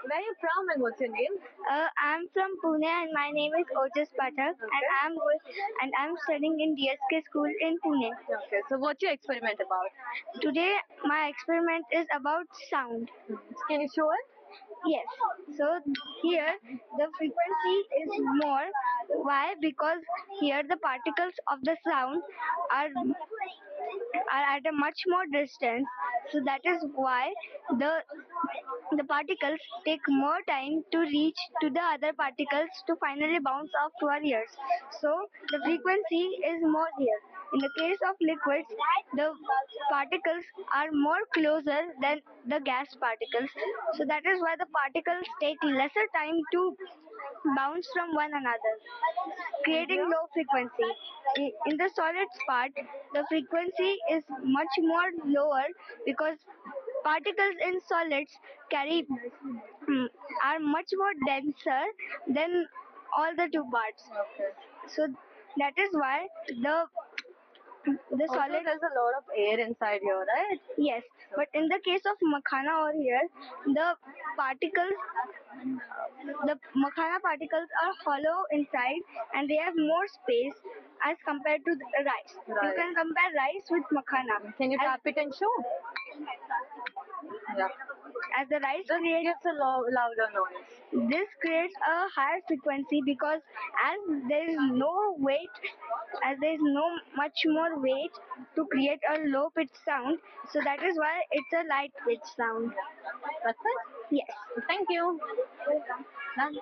Where are you from and what's your name? I'm from Pune and my name is Ojas Pathak and I'm studying in DSK school in Pune. Okay, so what's your experiment about? Today my experiment is about sound. Can you show it? Yes. So here the frequency is more. Why? Because here the particles of the sound are at a much more distance. So that is why the particles take more time to reach to the other particles to finally bounce off to our ears. So the frequency is more here. In the case of liquids, the particles are more closer than the gas particles. So that is why the particles take lesser time to bounce from one another, creating low frequency. In the solids part, the frequency is much more lower because particles in solids carry are much more denser than all the two parts. Okay. So that is why the Also, solid. there's a lot of air inside here, right? Yes, but in the case of makhana over here, the particles, the makhana particles are hollow inside and they have more space as compared to the rice. Right. You can compare rice with makhana. Can you tap it and show? Yeah. As the rice This creates, gives a louder noise. this creates a higher frequency because as there is no weight, as there is no much more weight to create a low pitch sound, so that is why it's a light pitch sound. That's it? Yes. Thank you. Welcome. Done.